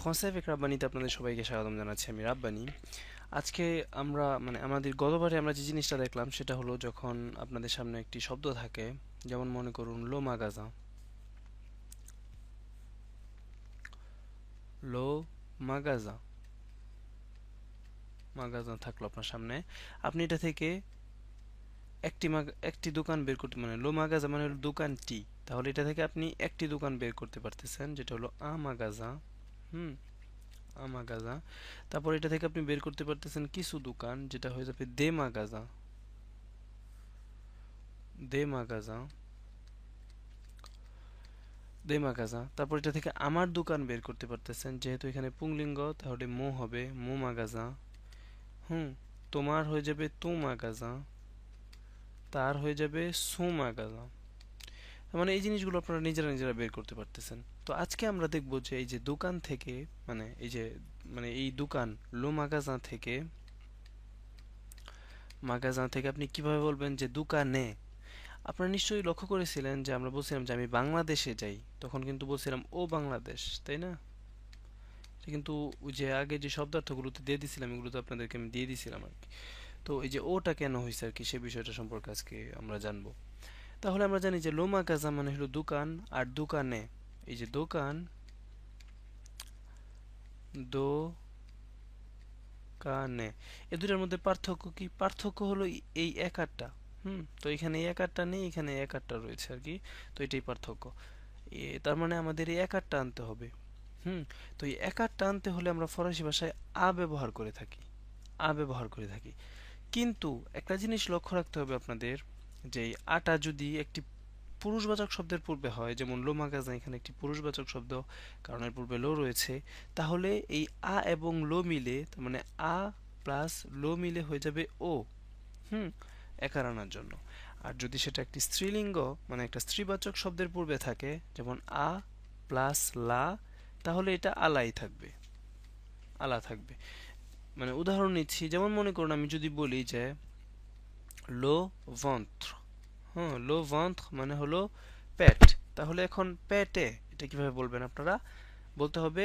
ফ্রান্সে avec রাব্বানিতে আপনাদের সবাইকে স্বাগতম জানাচ্ছি। আমি রাব্বানি। আজকে আমরা আমাদের গতবারে আমরা যে জিনিসটা দেখলাম সেটা হলো যখন আপনাদের সামনে একটি শব্দ থাকে, যেমন মনে করুন লো মাগাজা। লো মাগাজা মাগাজা থাকলো আপনার সামনে। আপনি এটা থেকে একটি দোকান বের করতে, মানে লো মাগাজা মানে হলো দোকানটি, তাহলে এটা থেকে আপনি একটি দোকান বের করতে পারতেছেন যেটা হলো আ মাগাজা। হুম, আমাগাজা। তারপর এটা থেকে আপনি বের করতে পারতেছেন কিছু দোকান, যেটা হয়ে যাবে দে মাগাজা। দে মাগাজা দে মাগাজা। তারপর এটা থেকে আমার দোকান বের করতে পারতেছেন, যেহেতু এখানে পুংলিঙ্গ তাহলে মো হবে মো মাগাজা। হুম, তোমার হয়ে যাবে তো মাগাজা, তার হয়ে যাবে সো মাগাজা। মানে এই জিনিসগুলো আপনারা নিজেরা নিজেরা বের করতে পারতেছেন। তো আজকে আমরা দেখব যে এই যে দোকান থেকে, মানে এই যে এই দোকান লো মাগাজা থেকে, আপনি কিভাবে বলবেন যে দোকানে। আপনারা নিশ্চয়ই লক্ষ্য করেছিলেন যে আমরা বলছিলাম যে আমি বাংলাদেশে যাই, তখন কিন্তু বলছিলাম ও বাংলাদেশ, তাই না? এটা কিন্তু ওই যে আগে যে শব্দার্থগুলোতে দিয়ে দিছিলাম, এগুলো তো আপনাদেরকে আমি দিয়ে দিছিলাম আর কি। তো এই যে ওটা কেন হয়েছে আর কি, সে বিষয়টা সম্পর্কে আজকে আমরা জানবো। তাহলে আমরা জানি যে লোমা কাজা মানে হলো দোকান, আর দোকানে, এই যে দোকান, দোকানে, এ দুটার মধ্যে পার্থক্য কি? পার্থক্য হলো এই এক আটটা। তো এখানে এই এক আটটা নেই, এখানে এক আটটা রয়েছে আর কি। তো এটাই পার্থক্য। তার মানে আমাদের এই এক আটটা আনতে হবে। হুম, তো এই এক আটটা আনতে হলে আমরা ফরাসি ভাষায় আ ব্যবহার করে থাকি। আ ব্যবহার করে থাকি। কিন্তু একটা জিনিস লক্ষ্য রাখতে হবে আপনাদের, যে এই আটা যদি একটি পুরুষবাচক শব্দের পূর্বে হয়, যেমন লো মাগাজা এখানে একটি পুরুষবাচক শব্দ, কারণ এর পূর্বে লো রয়েছে, তাহলে এই আ এবং লো মিলে, তার মানে আ প্লাস লো মিলে হয়ে যাবে ও। হুম, একার আনার জন্য। আর যদি সেটা একটি স্ত্রীলিঙ্গ, মানে একটা স্ত্রীবাচক শব্দের পূর্বে থাকে, যেমন আ প্লাস লা, তাহলে এটা আলাই থাকবে, আলা থাকবে। মানে উদাহরণ নিচ্ছি, যেমন মনে করুন আমি যদি বলি যে লো ভন্ত্র। হ্যাঁ, লো ভন্ত্র মানে হলো পেট। তাহলে এখন পেটে এটা কিভাবে বলবেন আপনারা? বলতে হবে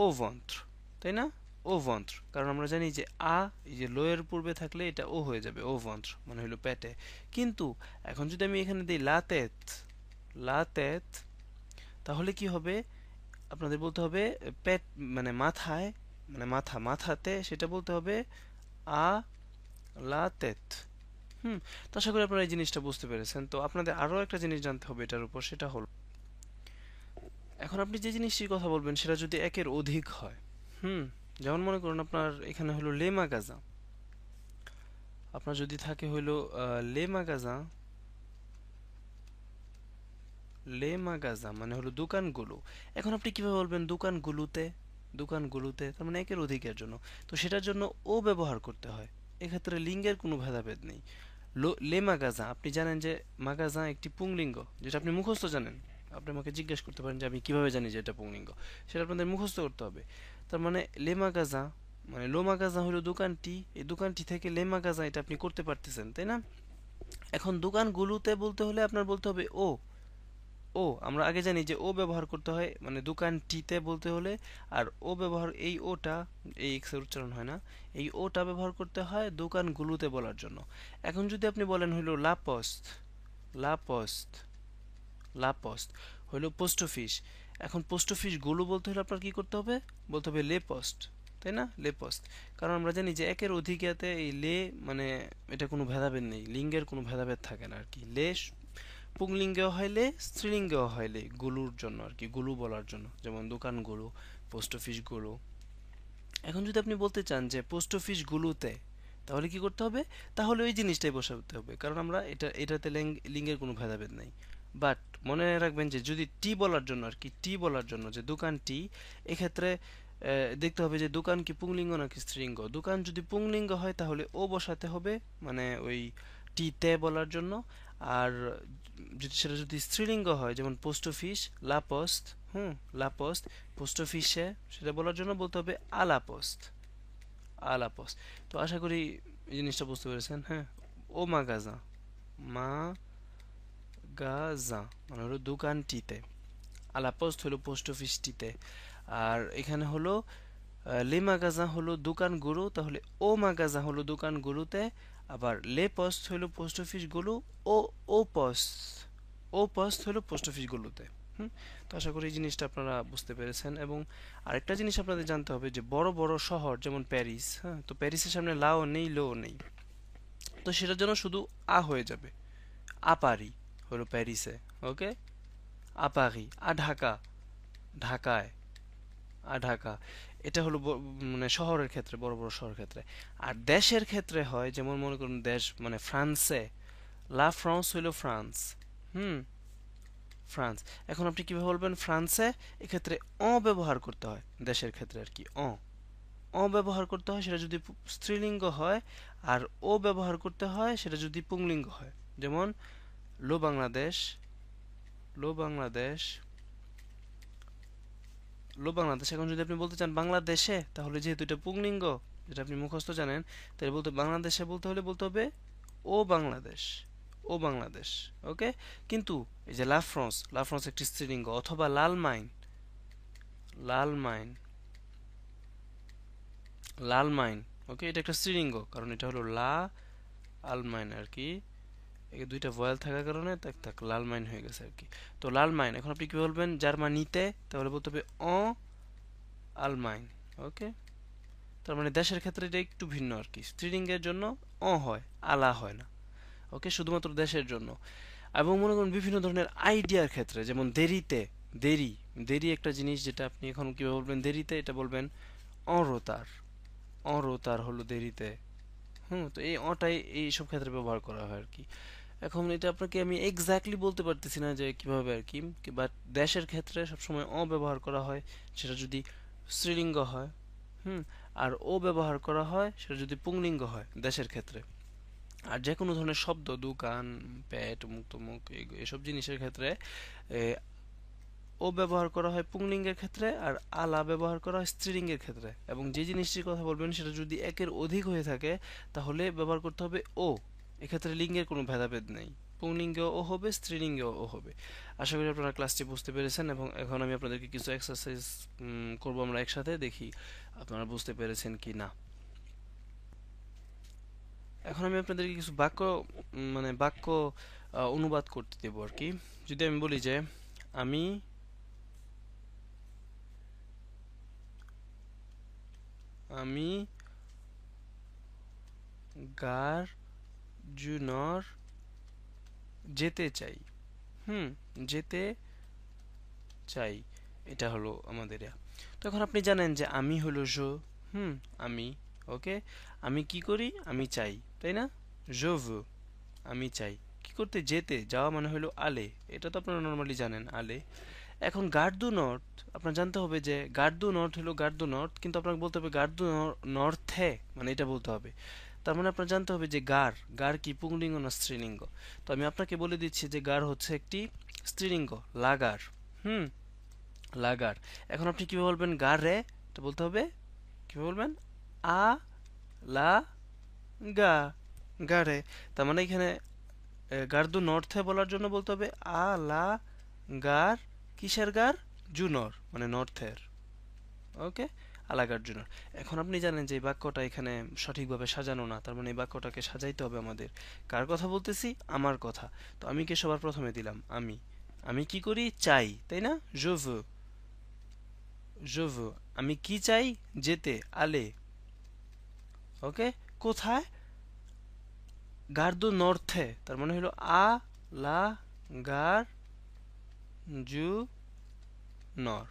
ও ভন্ত্র, তাই না? ও ভন্ত্র, কারণ আমরা জানি যে আ, এই যে লো এর পূর্বে থাকলে এটা ও হয়ে যাবে, ও ভন্ত্র মানে হলো পেটে। কিন্তু এখন যদি আমি এখানে দিই লাতেত, লাতেত, তাহলে কি হবে? আপনাদের বলতে হবে পেট, মানে মাথায়, মানে মাথাতে সেটা বলতে হবে আ লাতেত। হুম, তো আশা করি আপনারা এই জিনিসটা বুঝতে পেরেছেন। তো আপনাদের আরো একটা জিনিস জানতে হবে এটার উপর, সেটা হলো এখন আপনি যে জিনিসটির কথা বলবেন সেটা যদি একের অধিক হয়। হুম, যেমন মনে করুন আপনার এখানে হলো লেমা গাজা, আপনার যদি থাকে হইলো লেমা গাজা, লেমা গাজা মানে হলো দোকানগুলো। এখন আপনি কিভাবে বলবেন দোকানগুলোতে, দোকানগুলোতে, তার মানে একের অধিকের জন্য। তো সেটার জন্য ও ব্যবহার করতে হয়। এক্ষেত্রে লিঙ্গের কোনো ভেদাভেদ নেই। লে মাগাজা, আপনি জানেন যে মাগাজা একটি পুংলিঙ্গ, যেটা আপনি মুখস্থ জানেন। আপনি আমাকে জিজ্ঞেস করতে পারেন যে আমি কিভাবে জানি যে এটা পুংলিঙ্গ, সেটা আপনাদের মুখস্থ করতে হবে। তার মানে লে মাগাজা মানে লো মাগাজা হলো দোকানটি, এই দোকানটি থেকে লে মাগাজা, এটা আপনি করতে পারতেছেন, তাই না? এখন দোকানগুলোতে বলতে হলে আপনার বলতে হবে ও। আমরা আগে জানি যে ও ব্যবহার করতে হয় মানে দোকানটিতে বলতে হলে। আর ও ব্যবহার, এই ওটা, এই এক্স এর উচ্চারণ হয় না, এই ওটা ব্যবহার করতে হয় দোকানগুলোতে বলার জন্য। এখন যদি আপনি বলেন হইলো লাপস্ত, লাপস্ত, লাপস্ত হইলো পোস্ট অফিস। এখন পোস্ট অফিস গুলো বলতে হলে আপনার কি করতে হবে? বলতে হবে লে পোস্ট, তাই না? লে পোস্ট। কারণ আমরা জানি যে একের অধিকেতে এই লে, মানে এটা কোনো ভেদাভেদ নেই, লিঙ্গের কোনো ভেদাভেদ থাকে না আর কি। লে পুংলিঙ্গেও হইলে স্ত্রীলিঙ্গেও হইলে গুলুর জন্য আর কি, গুলু বলার জন্য, যেমন দোকানগুলো, পোস্ট অফিস গুলো। এখন যদি আপনি বলতে চান যে পোস্ট অফিস গুলোতে, তাহলে কি করতে হবে? তাহলে ওই জিনিসটাই বসাতে হবে, কারণ আমরা এটাতে লিঙ্গের কোনো ভেদাভেদ নাই। বাট মনে রাখবেন যে যদি টি বলার জন্য আর কি, টি বলার জন্য যে দোকানটি, এক্ষেত্রে দেখতে হবে যে দোকান কি পুংলিঙ্গ নাকি স্ত্রীলিঙ্গ। দোকান যদি পুংলিঙ্গ হয় তাহলে ও বসাতে হবে, মানে ওই টি তে বলার জন্য। আর যদি স্ত্রীলিঙ্গ হয়, যেমন পোস্ট অফিস, লাপোস্ট, লাপোস্ট, পোস্ট অফিসে, সেটা বলার জন্য বলতে হবে আলাপোস্ট, আলাপোস্ট। তো আশা করি এই জিনিসটা বুঝতে পেরেছেন। হ্যাঁ, ও মাগাজা, মা গাজা মানে হলো দোকানটিতে, আলাপোস্ট হলো পোস্ট অফিসটিতে। আর এখানে হলো লে মাগাজা হলো দোকানগুলো, তাহলে ও মাগাজা হলো দোকানগুলোতে। আবার লে পোস্ট হলো পোস্ট অফিসগুলো, ও ও পোস্ট ও পোস্ট হলো পোস্ট অফিসগুলোতে। হুম। তো আশা করি এই জিনিসটা আপনারা বুঝতে পেরেছেন। এবং আরেকটা জিনিস আপনাদের জানতে হবে যে বড় বড় শহর যেমন প্যারিস, হ্যাঁ, তো প্যারিসের সামনে লাও নেই লো নেই, তো সেটার জন্য শুধু আ হয়ে যাবে। আপারি হলো প্যারিসে, ওকে, আপারি। ঢাকা, ঢাকায়, ঢাকা। এটা হলো মানে শহরের ক্ষেত্রে, বড় বড় শহরের ক্ষেত্রে। আর দেশের ক্ষেত্রে হয় যেমন মনে করুন দেশ মানে ফ্রান্সে, লা ফ্রান্স হইল ফ্রান্স। হুম, ফ্রান্স। এখন আপনি কিভাবে বলবেন ফ্রান্সে? এক্ষেত্রে ব্যবহার করতে হয়, দেশের ক্ষেত্রে আর কি ব্যবহার করতে হয় সেটা যদি স্ত্রীলিঙ্গ হয়, আর ও ব্যবহার করতে হয় সেটা যদি পুংলিঙ্গ হয়। যেমন লো বাংলাদেশ, লো বাংলাদেশ, লো বাংলাদেশ। এখন যদি আপনি বলতে চান বাংলাদেশে, তাহলে যেহেতু এটা পুংলিঙ্গ, যেটা আপনি মুখস্থ জানেন, তাহলে বলতে বাংলাদেশে বলতে হলে বলতে হবে ও বাংলাদেশ, ও বাংলাদেশ। ওকে। কিন্তু এই যে লা ফ্রান্স, লা ফ্রান্স একটি স্ত্রীলিঙ্গ। অথবা লাল মাইন, লাল মাইন, লাল মাইন। ওকে, এটা একটা স্ত্রীলিঙ্গ, কারণ এটা হলো লা আলমাইন আর কি। এই দুইটা ভয়েল থাকার কারণে তাক তাক লাল মাইন হয়ে গেছে আর কি। তো লাল মাইন। এখন আপনি কি বলবেন জার্মানিতে? তাহলে বলতে হবে অ আলমাইন। ওকে। তার মানে দেশের ক্ষেত্রে এটা একটু ভিন্ন আর কি, স্ত্রীলিঙ্গের জন্য হয়, আলা হয় না। ওকে, শুধুমাত্র দেশের জন্য। এবং মনে করুন বিভিন্ন ধরনের আইডিয়ার ক্ষেত্রে, যেমন দেরিতে, দেরি, দেরি একটা জিনিস যেটা আপনি এখন কিভাবে বলবেন দেরিতে, এটা বলবেন অরতার, অরতার হলো দেরিতে। তো এই অটাই এই সব ক্ষেত্রে ব্যবহার করা হয় আর কি। এখন এটা আপনাকে আমি এক্স্যাক্টলি বলতে পারতেছি না যে কিভাবে আর কি, বাট দেশের ক্ষেত্রে সবসময় ব্যবহার করা হয় সেটা যদি স্ত্রীলিঙ্গ হয়। হুম। আর ব্যবহার করা হয় সেটা যদি পুংলিঙ্গ হয় দেশের ক্ষেত্রে। আর যে কোনো ধরনের শব্দ, দোকান, পেট, মুখ তমুক, এসব জিনিসের ক্ষেত্রে এ, ব্যবহার করা হয় পুংলিঙ্গের ক্ষেত্রে, আর আলা ব্যবহার করা হয় স্ত্রীলিঙ্গের ক্ষেত্রে। এবং যে জিনিসটির কথা বলবেন সেটা যদি একের অধিক হয়ে থাকে, তাহলে ব্যবহার করতে হবে ও। এক্ষেত্রে লিঙ্গের কোনো ভেদাভেদ নেই, পুংলিঙ্গেও ও হবে, স্ত্রীলিঙ্গেও ও হবে। আশা করি আপনারা ক্লাসটি বুঝতে পেরেছেন। এবং এখন আমি আপনাদেরকে কিছু এক্সারসাইজ করবো আমরা একসাথে, দেখি আপনারা বুঝতে পেরেছেন কি না। এখন আমি আপনাদেরকে কিছু বাক্য মানে বাক্য অনুবাদ করতে দেবো আর কি। যদি আমি বলি যে আমি আমি গার জুনর যেতে চাই। হুম, যেতে চাই, এটা হলো আমাদের তখন আপনি জানেন যে আমি হলো জো। হুম, আমি। ওকে। আমি কি করি? আমি চাই, তাই না? জো ভো, আমি চাই। কি করতে? যেতে, যাওয়া মানে হলো আলে, এটা তো আপনারা নর্মালি জানেন, আলে। এখন গার্ডু নর্থ, আপনার জানতে হবে যে গার্ডু নর্থ হলো গার্ডু নর্থ, কিন্তু আপনাকে বলতে হবে গার্ডু নর্থে, মানে এটা বলতে হবে। তার মানে আপনার জানতে হবে যে গার, গার কি পুংলিঙ্গ না স্ত্রীলিঙ্গ। তো আমি আপনাকে বলে দিচ্ছি যে গার হচ্ছে একটি স্ত্রীলিঙ্গ, লাগার। হুম, লাগার। এখন আপনি কিভাবে বলবেন গারে? এটা বলতে হবে কিভাবে বলবেন? আ লা গা, গারে। তার মানে এখানে গার্দু নর্থে বলার জন্য বলতে হবে আ লা গার। কিসের গার? জুনর, মানে নর্থের। ওকে, আলাগার জুনর। এখন আপনি জানেন যে এই বাক্যটা এখানে সঠিকভাবে সাজানো না, তার মানে এই বাক্যটাকে সাজাইতে হবে আমাদের। কার কথা বলতেছি? আমার কথা। তো আমি কে সবার প্রথমে দিলাম? আমি। আমি কি করি? চাই, তাই না? je veux, je veux। আমি কি চাই? যেতে, আলে। ওকে। কোথায়? গার্দো নর্থে, তার মানে হলো আ লা গার জু নর।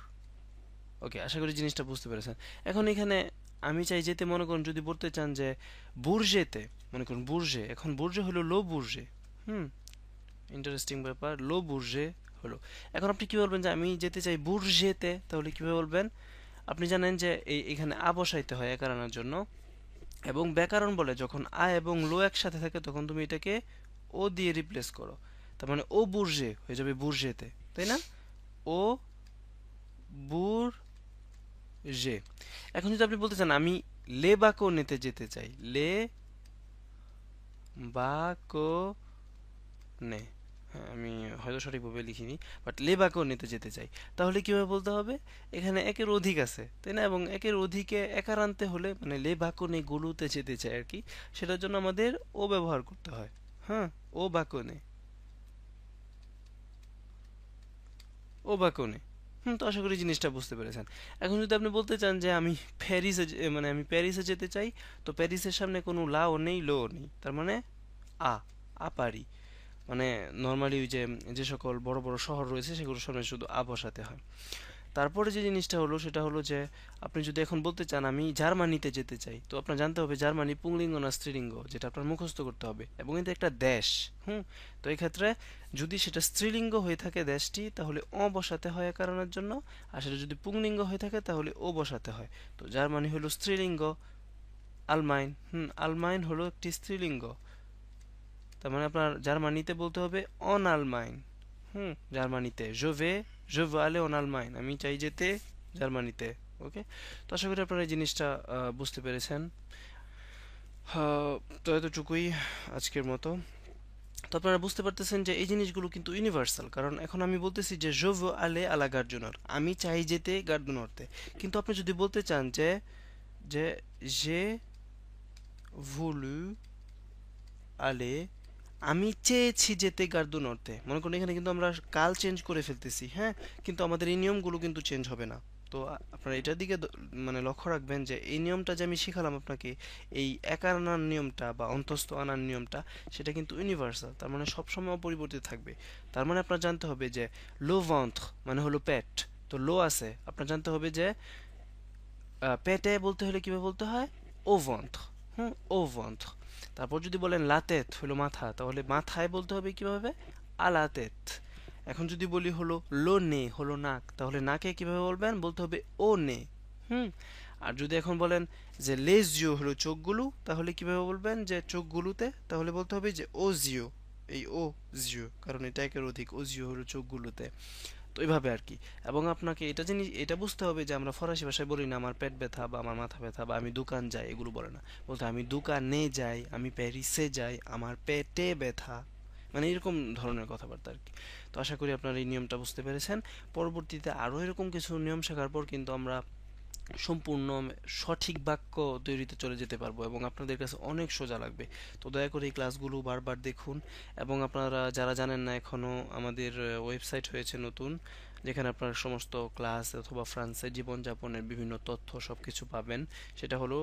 ওকে, আশা করি জিনিসটা বুঝতে পেরেছেন। এখন এখানে আমি চাই যেতে, মনে করুন যদি বলতে চান যে বুর্জেতে, মনে করুন বুর্জে, এখন বুর্জে হলো লো বুর্জে। হুম, ইন্টারেস্টিং ব্যাপার, লো বুর্জে হলো। এখন আপনি কি বলবেন যে আমি যেতে চাই বুর্জেতে, তাহলে কিভাবে বলবেন? আপনি জানেন যে এখানে আ বসাইতে হয় একার আনার জন্য। এবং ব্যাকরণ বলে যখন আ এবং লো একসাথে থাকে তখন তুমি এটাকে ও দিয়ে রিপ্লেস করো। তার মানে ও বুর্জে হয়ে যাবে বুর্জেতে, তাই না? ও বুর্জে। এখন যদি আপনি বলতে চান আমি লে বাকো নিতে যেতে চাই, লে বাকো নে, হ্যাঁ, আমি হয়তো সঠিকভাবে লিখিনি, বাট লে বাকোনেতে যেতে চাই, তাহলে কিভাবে বলতে হবে? এখানে একের অধিক আছে তাই না, এবং একের অধিকে একার আনতে হলে মানে লে বাকোনে গুলোতে যেতে চাই আর কি, সেটার জন্য আমাদের ও ব্যবহার করতে হয়। হ্যাঁ, ও বাকোনে, ও বাকোনে। তো আশা করি জিনিসটা বুঝতে পেরেছেন। এখন যদি আপনি বলতে চান যে আমি মানে আমি প্যারিসে যেতে চাই, তো প্যারিসের সামনে কোনো লাও নেই, লো নেই, তার মানে আ পারি। মানে নর্মালি ওই যে যে সকল বড় বড় শহর রয়েছে সেগুলোর সামনে শুধু আ বসাতে হয়। তারপরে যে জিনিসটা হলো সেটা হলো যে আপনি যদি এখন বলতে চান আমি জার্মানিতে যেতে চাই, তো আপনার জানতে হবে জার্মানি পুংলিঙ্গ না স্ত্রীলিঙ্গ, যেটা আপনার মুখস্থ করতে হবে, এবং এটা একটা দেশ। হুম তো এই ক্ষেত্রে যদি সেটা স্ত্রীলিঙ্গ হয়ে থাকে দেশটি, তাহলে অ বসাতে হয় এ কারণের জন্য। আর সেটা যদি পুংলিঙ্গ হয়ে থাকে তাহলে ও বসাতে হয়। তো জার্মানি হলো স্ত্রীলিঙ্গ, আলমাইন, আলমাইন হলো একটি স্ত্রীলিঙ্গ। তার মানে আপনার জার্মানিতে বলতে হবে অন আলমাইন। জার্মানিতে জো ভে আলে অন আলমাইন, আমি চাই যেতে জার্মানিতে। ওকে, তো আশা করি আপনারা এই জিনিসটা বুঝতে পেরেছেন। আহ, তো এতটুকুই আজকের মতো। তো আপনারা বুঝতে পারতেছেন যে এই জিনিসগুলো কিন্তু ইউনিভার্সাল, কারণ এখন আমি বলতেছি যে জো ভো আলে আলা গার্জুনর, আমি চাই যেতে গার্ডুনরতে। কিন্তু আপনি যদি বলতে চান যে যে যে ভুলু আলে, আমি চেয়েছি যেতে গার্ডু নর্থে, মনে করুন এখানে কিন্তু আমরা কাল চেঞ্জ করে ফেলতেছি, হ্যাঁ, কিন্তু আমাদের এই নিয়মগুলো কিন্তু চেঞ্জ হবে না। তো আপনারা এটার দিকে মানে লক্ষ্য রাখবেন যে এই নিয়মটা যে আমি শিখালাম আপনাকে, এই একার আনার নিয়মটা বা অন্তস্থ আনার নিয়মটা, সেটা কিন্তু ইউনিভার্সাল, তার মানে সবসময় অপরিবর্তিত থাকবে। তার মানে আপনার জানতে হবে যে লো ভন্থ মানে হলো পেট, তো লো আছে, আপনার জানতে হবে যে পেটে বলতে হলে কিভাবে বলতে হয়? ও ভন্থ। ও ভন্থ। তারপর যদি বলেন লাতেত হলো মাথা, তাহলে মাথায় বলতে হবে কিভাবে? আলাতেত। এখন যদি বলি হলো লো নে হলো নাক, তাহলে নাকে কিভাবে বলবেন? বলতে হবে ও নে। হুম আর যদি এখন বলেন যে লেজিও হলো চোখগুলো, তাহলে কিভাবে বলবেন যে চোখগুলোতে? তাহলে বলতে হবে যে ও জিও, এই ও জিও, কারণ এটা একের অধিক, ও জিও হলো চোখগুলোতে। তো এইভাবে আর কি। এবং আপনাকে এটা বুঝতে হবে যে আমরা ফরাসি ভাষায় বলি না আমার পেট ব্যথা বা আমার মাথা ব্যথা বা আমি দোকান যাই, এগুলো বলে না। বলতে আমি দোকানে যাই, আমি প্যারিসে যাই, আমার পেটে ব্যথা, মানে এরকম ধরনের কথাবার্তা আর কি। তো আশা করি আপনারা এই নিয়মটা বুঝতে পেরেছেন। পরবর্তীতে আরও এরকম কিছু নিয়ম শেখার পর কিন্তু আমরা সম্পূর্ণ সঠিক বাক্য তৈরিতে চলে যেতে পারবো, এবং আপনাদের কাছে অনেক সোজা লাগবে। তো দয়া করে এই ক্লাসগুলো বারবার দেখুন। এবং আপনারা যারা জানেন না এখনও, আমাদের ওয়েবসাইট হয়েছে নতুন, যেখানে আপনারা সমস্ত ক্লাস অথবা ফ্রান্সের জীবনযাপনের বিভিন্ন তথ্য সব কিছু পাবেন। সেটা হলো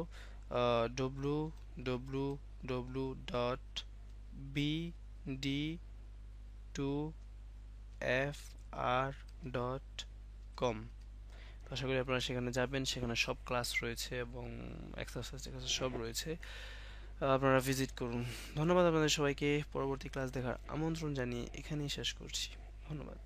www.bd2fr.com। আশা করি আপনারা সেখানে যাবেন, সেখানে সব ক্লাস রয়েছে এবং এক্সারসাইজ সব রয়েছে। আপনারা ভিজিট করুন। ধন্যবাদ আপনাদের সবাইকে। পরবর্তী ক্লাস দেখার আমন্ত্রণ জানিয়ে এখানেই শেষ করছি। ধন্যবাদ।